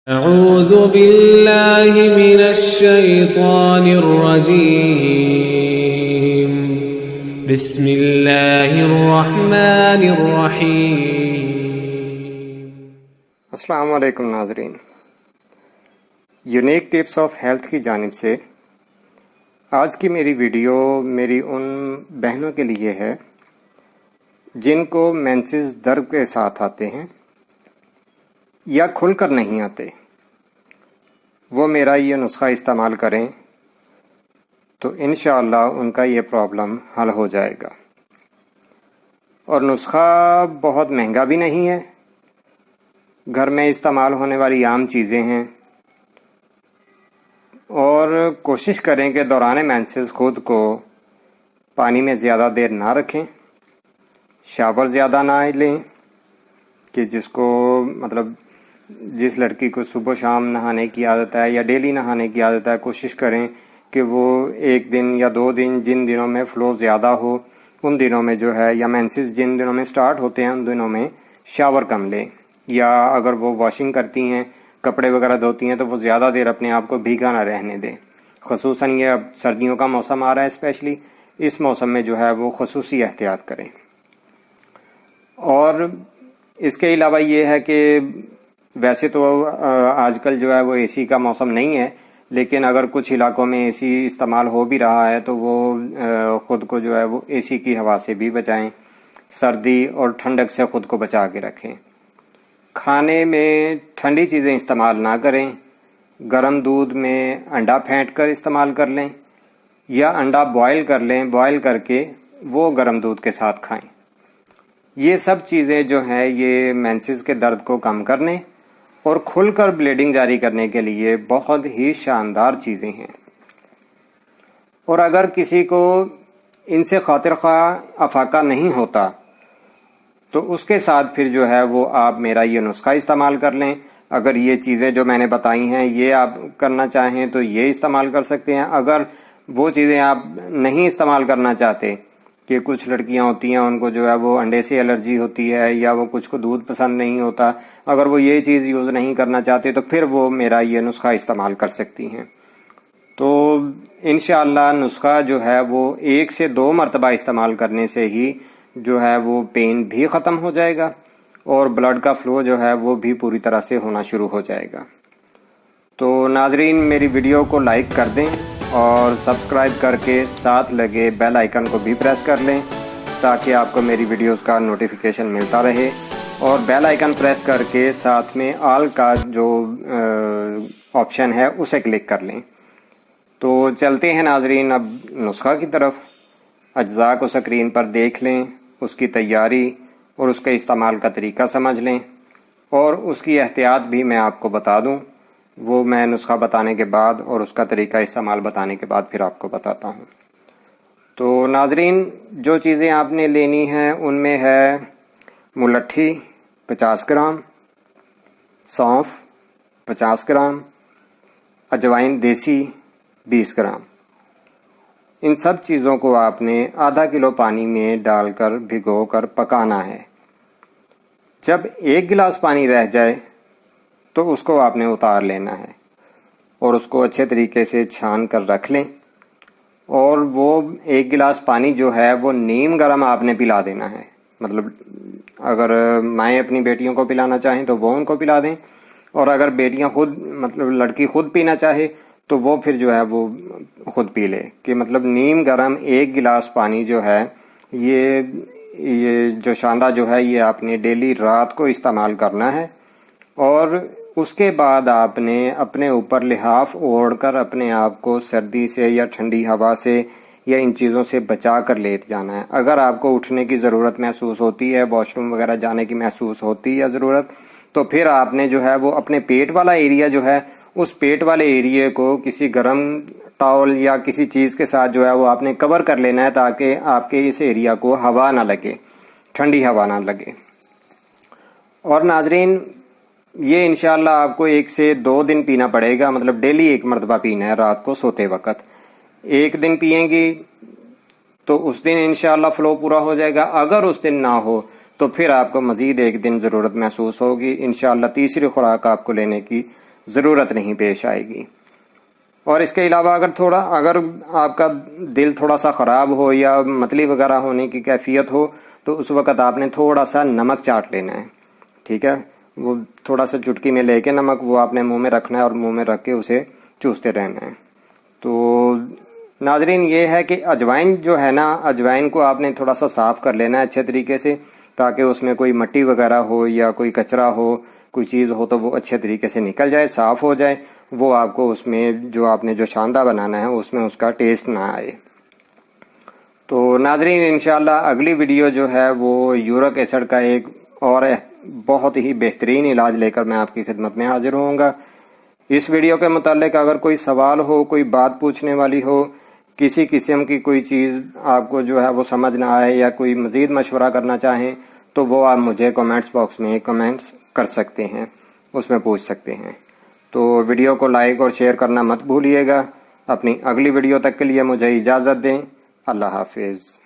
أعوذ بالله من الشيطان الرجيم بسم الله الرحمن الرحيم السلام علیکم ناظرین، یونیک ٹپس آف ہیلتھ کی جانب سے آج کی میری ویڈیو میری ان بہنوں کے لیے ہے جن کو مینسز درد کے ساتھ آتے ہیں یا کھل کر نہیں آتے۔ وہ میرا یہ نسخہ استعمال کریں تو انشاءاللہ ان کا یہ پرابلم حل ہو جائے گا۔ اور نسخہ بہت مہنگا بھی نہیں ہے، گھر میں استعمال ہونے والی عام چیزیں ہیں، اور کوشش کریں کہ دوران مینسز خود کو پانی میں زیادہ دیر نہ رکھیں، شاور زیادہ نہ لیں، کہ جس لڑکی کو صبح شام نہانے کی عادت ہے یا ڈیلی نہانے کی عادت ہے، کوشش کریں کہ وہ ایک دن یا 2 دن جن دنوں میں فلو زیادہ ہو ان دنوں میں جو ہے، یا مینسز جن دنوں میں سٹارٹ ہوتے ہیں ان دنوں میں شاور کم لیں، یا اگر وہ واشنگ کرتی ہیں، کپڑے وغیرہ دھوتی ہیں، تو وہ زیادہ دیر اپنے آپ کو بھیگا نہ رہنے دیں۔ خصوصاً یہ اب سردیوں کا موسم آ رہا ہے، اسپیشلی اس موسم میں جو ہے وہ خصوصی احتیاط کریں۔ اور اس کے علاوہ یہ ہے کہ ویسے تو آج کل جو ہے وہ اے سی کا موسم نہیں ہے، لیکن اگر کچھ علاقوں میں اے سی استعمال ہو بھی رہا ہے تو وہ خود کو جو ہے وہ اے سی کی ہوا سے بھی بچائیں، سردی اور ٹھنڈک سے خود کو بچا کے رکھیں۔ کھانے میں ٹھنڈی چیزیں استعمال نہ کریں، گرم دودھ میں انڈا پھینٹ کر استعمال کر لیں، یا انڈا بوائل کر لیں، بوائل کر کے وہ گرم دودھ کے ساتھ کھائیں۔ یہ سب چیزیں جو ہیں یہ مینسز کے درد کو کم کرنے اور کھل کر بلیڈنگ جاری کرنے کے لیے بہت ہی شاندار چیزیں ہیں۔ اور اگر کسی کو ان سے خاطر خواہ افاقہ نہیں ہوتا تو اس کے ساتھ پھر جو ہے وہ آپ میرا یہ نسخہ استعمال کر لیں۔ اگر یہ چیزیں جو میں نے بتائی ہیں یہ آپ کرنا چاہیں تو یہ استعمال کر سکتے ہیں۔ اگر وہ چیزیں آپ نہیں استعمال کرنا چاہتے، کہ کچھ لڑکیاں ہوتی ہیں ان کو جو ہے وہ انڈے سے الرجی ہوتی ہے، یا وہ کچھ کو دودھ پسند نہیں ہوتا، اگر وہ یہ چیز یوز نہیں کرنا چاہتے تو پھر وہ میرا یہ نسخہ استعمال کر سکتی ہیں۔ تو انشاءاللہ نسخہ جو ہے وہ 1 سے 2 مرتبہ استعمال کرنے سے ہی جو ہے وہ پین بھی ختم ہو جائے گا اور بلڈ کا فلو جو ہے وہ بھی پوری طرح سے ہونا شروع ہو جائے گا۔ تو ناظرین میری ویڈیو کو لائک کر دیں اور سبسکرائب کر کے ساتھ لگے بیل آئیکن کو بھی پریس کر لیں تاکہ آپ کو میری ویڈیوز کا نوٹیفیکیشن ملتا رہے، اور بیل آئیکن پریس کر کے ساتھ میں آل کا جو آپشن ہے اسے کلک کر لیں۔ تو چلتے ہیں ناظرین اب نسخہ کی طرف۔ اجزاء کو سکرین پر دیکھ لیں، اس کی تیاری اور اس کے استعمال کا طریقہ سمجھ لیں، اور اس کی احتیاط بھی میں آپ کو بتا دوں، وہ میں نسخہ بتانے کے بعد اور اس کا طریقہ استعمال بتانے کے بعد پھر آپ کو بتاتا ہوں۔ تو ناظرین جو چیزیں آپ نے لینی ہیں ان میں ہے ملٹھی 50 گرام، سونف 50 گرام، اجوائن دیسی 20 گرام۔ ان سب چیزوں کو آپ نے آدھا کلو پانی میں ڈال کر بھگو کر پکانا ہے۔ جب 1 گلاس پانی رہ جائے تو اس کو آپ نے اتار لینا ہے اور اس کو اچھے طریقے سے چھان کر رکھ لیں، اور وہ 1 گلاس پانی جو ہے وہ نیم گرم آپ نے پلا دینا ہے۔ مطلب اگر مائیں اپنی بیٹیوں کو پلانا چاہیں تو وہ ان کو پلا دیں، اور اگر بیٹیاں خود لڑکی خود پینا چاہے تو وہ پھر جو ہے وہ خود پی لے، کہ مطلب نیم گرم 1 گلاس پانی جو ہے یہ جو شاندہ جو ہے یہ آپ نے ڈیلی رات کو استعمال کرنا ہے، اور اس کے بعد آپ نے اپنے اوپر لحاف اوڑھ کر اپنے آپ کو سردی سے یا ٹھنڈی ہوا سے یا ان چیزوں سے بچا کر لیٹ جانا ہے۔ اگر آپ کو اٹھنے کی ضرورت محسوس ہوتی ہے، واش روم وغیرہ جانے کی محسوس ہوتی ہے ضرورت، تو پھر آپ نے جو ہے وہ اپنے پیٹ والا ایریا جو ہے اس پیٹ والے ایریے کو کسی گرم ٹاول یا کسی چیز کے ساتھ جو ہے وہ آپ نے کور کر لینا ہے تاکہ آپ کے اس ایریا کو ہوا نہ لگے، ٹھنڈی ہوا نہ لگے۔ اور ناظرین یہ انشاءاللہ آپ کو 1 سے 2 دن پینا پڑے گا، مطلب ڈیلی 1 مرتبہ پینا ہے رات کو سوتے وقت۔ 1 دن پئیں گی تو اس دن انشاءاللہ فلو پورا ہو جائے گا، اگر اس دن نہ ہو تو پھر آپ کو مزید 1 دن ضرورت محسوس ہوگی۔ انشاءاللہ تیسری خوراک آپ کو لینے کی ضرورت نہیں پیش آئے گی۔ اور اس کے علاوہ اگر آپ کا دل تھوڑا سا خراب ہو یا متلی وغیرہ ہونے کی کیفیت ہو تو اس وقت آپ نے تھوڑا سا نمک چاٹ لینا ہے، ٹھیک ہے، وہ تھوڑا سا چٹکی میں لے کے نمک وہ آپ نے منہ میں رکھنا ہے اور منہ میں رکھ کے اسے چوستے رہنا ہے۔ تو ناظرین یہ ہے کہ اجوائن جو ہے نا، اجوائن کو آپ نے تھوڑا سا صاف کر لینا ہے اچھے طریقے سے، تاکہ اس میں کوئی مٹی وغیرہ ہو یا کوئی کچرا ہو، کوئی چیز ہو تو وہ اچھے طریقے سے نکل جائے، صاف ہو جائے، وہ آپ کو اس میں جو آپ نے جو شاندہ بنانا ہے اس میں اس کا ٹیسٹ نہ آئے۔ تو ناظرین انشاءاللہ اگلی ویڈیو جو ہے وہ یورک ایسڈ کا ایک اور بہت ہی بہترین علاج لے کر میں آپ کی خدمت میں حاضر ہوں گا۔ اس ویڈیو کے متعلق اگر کوئی سوال ہو، کوئی بات پوچھنے والی ہو، کسی قسم کی کوئی چیز آپ کو جو ہے وہ سمجھ نہ آئے یا کوئی مزید مشورہ کرنا چاہیں تو وہ آپ مجھے کمنٹس باکس میں کمنٹس کر سکتے ہیں، اس میں پوچھ سکتے ہیں۔ تو ویڈیو کو لائک اور شیئر کرنا مت بھولیے گا۔ اپنی اگلی ویڈیو تک کے لیے مجھے اجازت دیں۔ اللہ حافظ۔